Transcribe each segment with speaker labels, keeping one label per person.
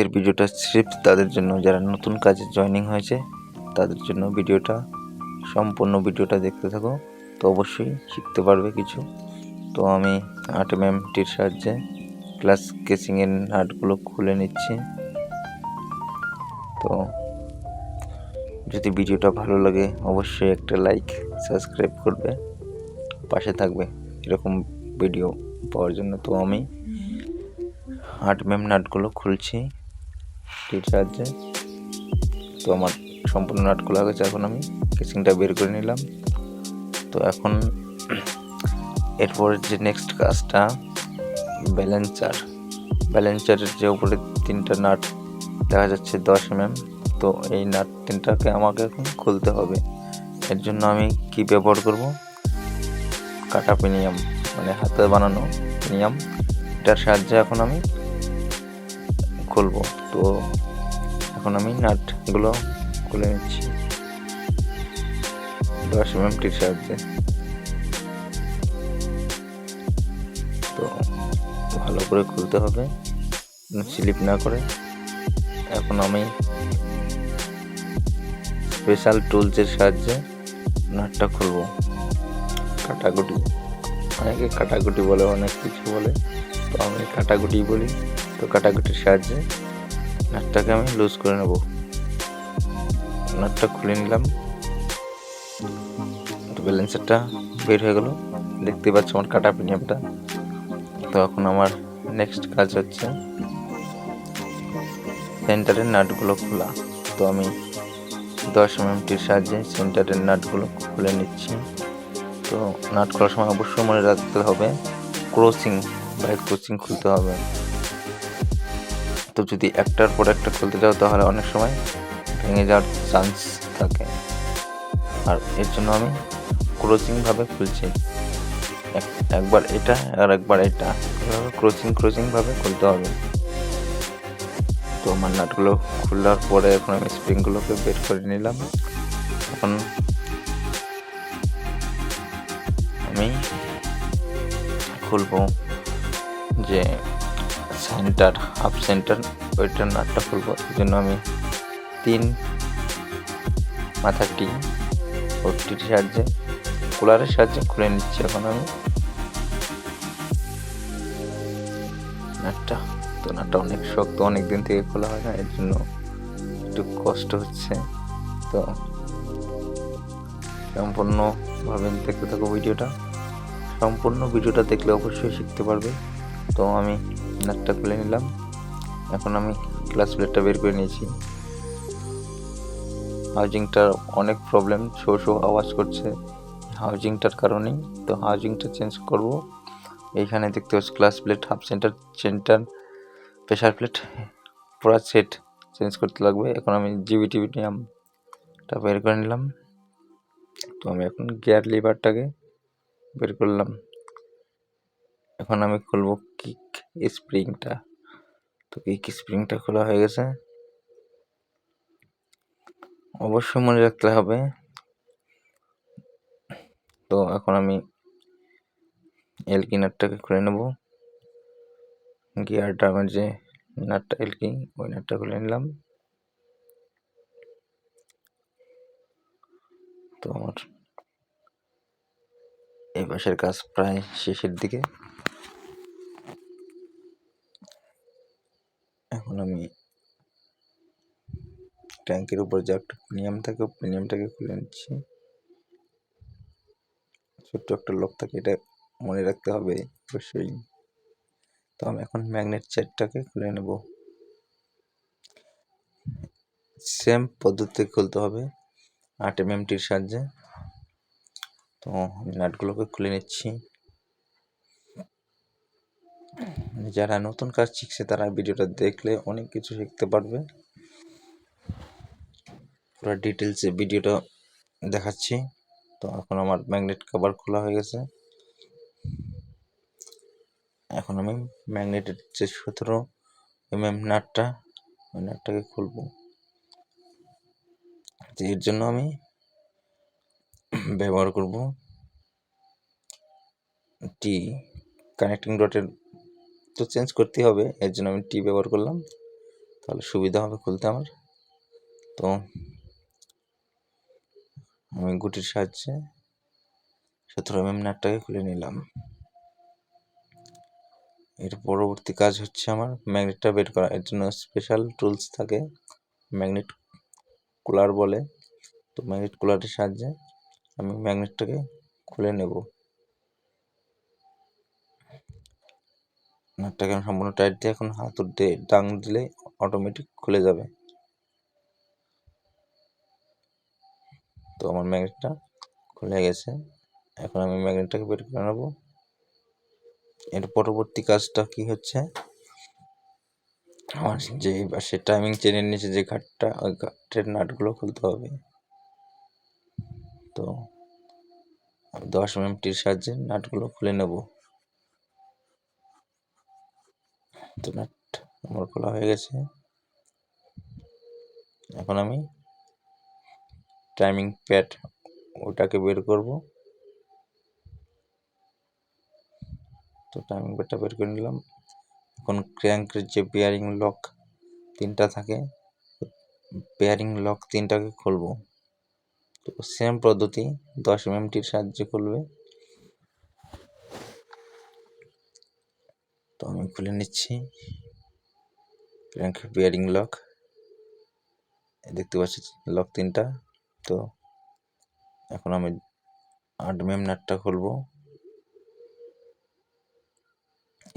Speaker 1: এর ভিডিওটা স্রেফ তাদের জন্য যারা নতুন কাজে জয়েনিং হয়েছে তাদের জন্য ভিডিওটা। সম্পূর্ণ ভিডিওটা দেখতে থাকো, তো অবশ্যই শিখতে পারবে কিছু। তো আমি 8mm টির সাহায্যে গ্লাস কেসিংয়ের নাটগুলো খুলে নিচ্ছি। তো যদি ভিডিওটা ভালো লাগে অবশ্যই একটা লাইক, সাবস্ক্রাইব করবে, পাশে থাকবে এরকম ভিডিও পাওয়ার জন্য। তো আমি 8mm নাটগুলো খুলছি টির সাহায্যে। তো আমার সম্পূর্ণ নাট খোলা হয়েছে, এখন আমি কেসিংটা বের করে নিলাম। তো এখন এরপর যে নেক্সট কাজটা ব্যালেন্সারের যে উপরে 3টা নাট দেখা যাচ্ছে 10mm। তো এই নাট 3টাকে আমাকে এখন খুলতে হবে। এর জন্য আমি কি ব্যবহার করব, কাটা পিনিয়াম, মানে হাতে বানানো পিনিয়াম, এটার সাহায্যে এখন আমি খুলবো। তো এখন আমি নাটগুলো খুলে নিচ্ছি 10mm টির সাহায্যে। তো ভালো করে খুলতে হবে, স্লিপ না করে। এখন আমি স্পেশাল টুলসের সাহায্যে নাটটা খুলবো। কাটাকুটি, অনেকে কাটাকুটি বলে, অনেক কিছু বলে, তো আমি কাটাকুটি বলি। তো কাটাকুটির সাহায্যে নাটটাকে আমি লুজ করে নেব। নাটটা খুলে নিলাম, তো ব্যালেন্সারটা বের হয়ে গেল, দেখতে পাচ্ছ আমার কাটা পিনিয়ামটা। তো এখন আমার নেক্সট কাজ হচ্ছে সেন্টারের নাটগুলো খোলা। তো আমি 10mm টির সাহায্যে সেন্টারের নাটগুলো খুলে নিচ্ছি। তো নাট খোলার সময় অবশ্যই মনে রাখতে হবে ক্রসিং খুলতে হবে। তো যদি একটার পর একটা খুলতে যাও তাহলে অনেক সময় ভেঙে যাওয়ার চান্স থাকে, আর এর জন্য আমি ক্রসিং ভাবে খুলছি। একবার এটা আর একবার এটা, ক্রসিং ভাবে খুলতে হবে। তো আমার নাটগুলো খোলার পরে এখন আমি স্প্রিংগুলোকে বের করে নিলাম। এখন আমি খুলবো যে সেন্টার, হাফ সেন্টার, ওইটার নাটটা খুলবো। এই জন্য আমি 3 মাথার টি ও টির সাহায্যে কুলারের সাহায্যে খুলে নিচ্ছি এখন আমি নাটটা। তো নাটটা অনেক শক্ত, অনেক দিন থেকে খোলা হয় না, এর জন্য একটু কষ্ট হচ্ছে। তো সম্পূর্ণভাবে দেখতে থাকো ভিডিওটা। সম্পূর্ণ ভিডিওটা দেখলে অবশ্যই শিখতে পারবে। তো আমি নাটটা খুলে নিলাম, এখন আমি গ্লাস প্লেটটা বের করে নিয়েছি। হাউজিংটার অনেক প্রবলেম, শো আওয়াজ করছে হাউজিংটার কারণেই। তো হাউজিংটা চেঞ্জ করব। এইখানে দেখতে পাচ্ছি glass plate, half centre, pressure plate, পুরো সেট চেঞ্জ করতে লাগবে। এখন আমি জিবিটিবিনিয়ামটা বের করে নিলাম। তো আমি এখন গিয়ার লিভারটাকে বের করলাম। এখন আমি খুলবো কিক স্প্রিংটা। তো কিক স্প্রিংটা খোলা হয়ে গেছে। অবশ্যই মনে রাখতে হবে। তো এখন আমি এলকি নাটটাকে খুলে নেব। গিয়ার ড্রামের যে নাটটা এলকি, ওই নাটটা খুলে নিলাম। তো আমার এই পাশের কাজ প্রায় শেষের দিকে। এখন আমি ট্যাঙ্কের উপর যে একটা পিনিয়াম থাকে, পিনিয়ামটাকে খুলে নিচ্ছি। ছোট্ট একটা লক থাকে, এটা মনে রাখতে হবে অবশ্যই। তো আমি এখন ম্যাগনেট সেটটাকে খুলে নেব। সেম পদ্ধতিতে খুলতে হবে 8mm টির সাহায্যে। তো আমি নাটগুলোকে খুলে নিচ্ছি। যারা নতুন কাজ শিখছে তারা ভিডিওটা দেখলে অনেক কিছু শিখতে পারবে। পুরো ডিটেলসে ভিডিওটা দেখাচ্ছি। তো এখন আমার ম্যাগনেট কভার খোলা হয়ে গেছে। এখন আমি ম্যাগনেটের যে 17mm নাটটা, ওই নাটটাকে খুলবো। এর জন্য আমি ব্যবহার করব টি। কানেক্টিং ডটের তো চেঞ্জ করতে হবে, এর জন্য আমি টি ব্যবহার করলাম। তাহলে সুবিধা হবে খুলতে আমার। তো আমি গুটির সাহায্যে 17 নাটটাকে খুলে নিলাম। এর পরবর্তী কাজ হচ্ছে আমার ম্যাগনেটটা বের করা। এর জন্য স্পেশাল টুলস থাকে, ম্যাগনেট কুলার বলে। তো ম্যাগনেট কুলারের সাহায্যে আমি ম্যাগনেটটাকে খুলে নেব। নাটটাকে আমি সম্পূর্ণ টাইট দিয়ে এখন হাতুড় দিয়ে ডাং দিলে অটোমেটিক খুলে যাবে। তো আমার ম্যাগনেটটা খুলে গেছে। এখন আমি ম্যাগনেটটাকে বের করে নেব। এর পরবর্তী কাজটা কি হচ্ছে, আমার যে পাশে টাইমিং চেনের নিচে যে ঘাটটা, ওই ঘাটের নাটগুলো খুলতে হবে। তো আমি 10 টির সাহায্যে নাটগুলো খুলে নেব। তো নাট আমার খোলা হয়ে গেছে। এখন আমি টাইমিং প্যাড ওটাকে বের করব। তো টাইমিং প্যাডটা বের করে নিলাম। এখন ক্র্যাঙ্কের যে বেয়ারিং লক 3টা থাকে, বেয়ারিং লক 3টাকে খুলবো। তো সেম পদ্ধতি 10 টির সাহায্যে খুলবে। তো আমি খুলে নিচ্ছি ক্র্যাঙ্ক বেয়ারিং লক। দেখতে পাচ্ছি লক 3টা। তো এখন আমি 8 নাটটা খুলবো।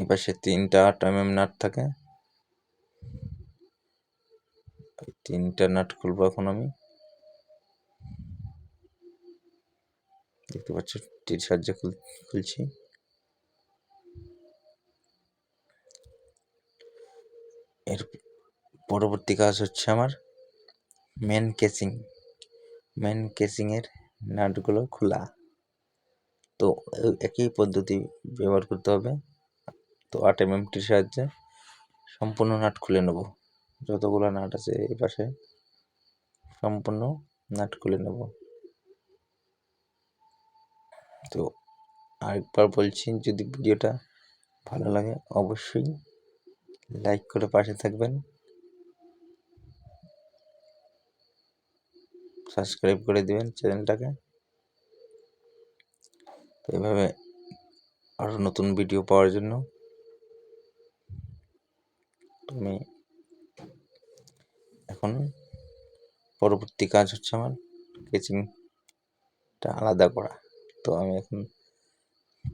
Speaker 1: এপাশে 3টা 8 নাট থাকে, 3টা নাট খুলবো এখন আমি। দেখতে পাচ্ছ টির সাহায্যে খুলছি। এর পরবর্তী কাজ হচ্ছে আমার মেন কেসিং এর নাটগুলো খোলা। তো একই পদ্ধতি ব্যবহার করতে হবে। তো 8 টির সাহায্যে সম্পূর্ণ নাট খুলে নেব। যতগুলো নাট আছে এই পাশে সম্পূর্ণ নাট খুলে নেব। তো আরেকবার বলছি, যদি ভিডিওটা ভালো লাগে অবশ্যই লাইক করে পাশে থাকবেন, সাবস্ক্রাইব করে দিবেন চ্যানেলটাকে। তো এভাবে আরও নতুন ভিডিও পাওয়ার জন্য তুমি এখন পরবর্তী কাজ হচ্ছে আমার কেচিংটা আলাদা করা। তো আমি এখন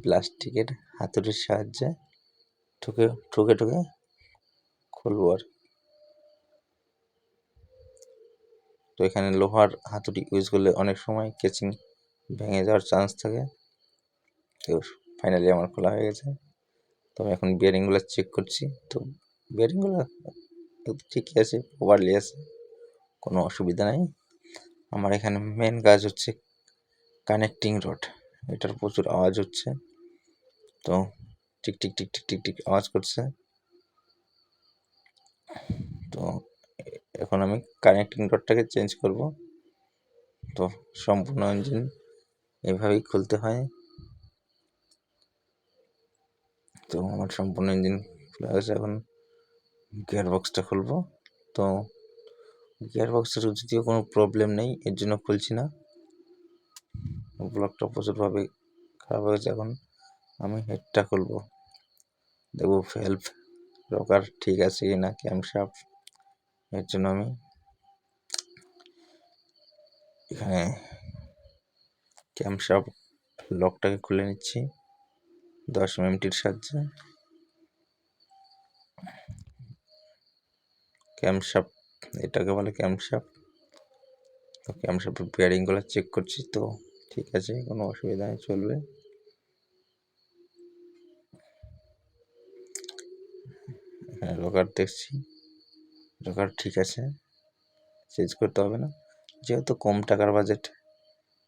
Speaker 1: প্লাস্টিকের হাতুড়ির সাহায্যে ঠুকে খুলবো আর। তো এখানে লোহার হাতুড়ি ইউজ করলে অনেক সময় কেচিং ভেঙে যাওয়ার চান্স থাকে। তো ফাইনালি আমার খোলা হয়ে গেছে। তো আমি এখন বিয়ারিংগুলো চেক করছি। তো বিয়ারিংগুলো ঠিকই আছে, প্রপারলি আছে, কোনো অসুবিধা নাই। আমার এখানে মেন কাজ হচ্ছে কানেক্টিং রড। এটার প্রচুর আওয়াজ হচ্ছে, তো tick tick tick tick tick tick আওয়াজ করছে। তো এখন আমি কানেক্টিং রডটাকে চেঞ্জ করব। তো সম্পূর্ণ ইঞ্জিন এভাবেই খুলতে হয়। তো আমার সম্পূর্ণ ইঞ্জিন খুলে গেছে। এখন গিয়ার বক্সটা খুলবো। তো গিয়ার বক্সের যদিও কোনো প্রবলেম নেই, এর জন্য খুলছি না। ব্লকটা প্রচুরভাবে খারাপ হয়েছে। এখন আমি হেডটা খুলবো, দেখবো ভ্যালভ রকার ঠিক আছে কি না, ক্যামশাফট। এর জন্য আমি এখানে ক্যামশাফট লকটাকে খুলে নিচ্ছি 10 টির সাহায্যে। ক্যামশাফট এটাকে বলে ক্যামশাফট। তো ক্যামশাফটের বেয়ারিংগুলো চেক করছি। তো ঠিক আছে, কোনো অসুবিধা নেই, চলবে। এখানে রকার দেখছি, রকার ঠিক আছে, চেঞ্জ করতে হবে না, যেহেতু কম টাকার বাজেট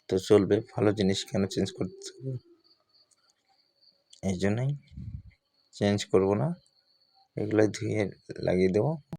Speaker 1: তো চলবে। ভালো জিনিস কেন চেঞ্জ করতে হবে, এই জন্যই চেঞ্জ করবো না, এগুলো ধুয়ে লাগিয়ে দেবো।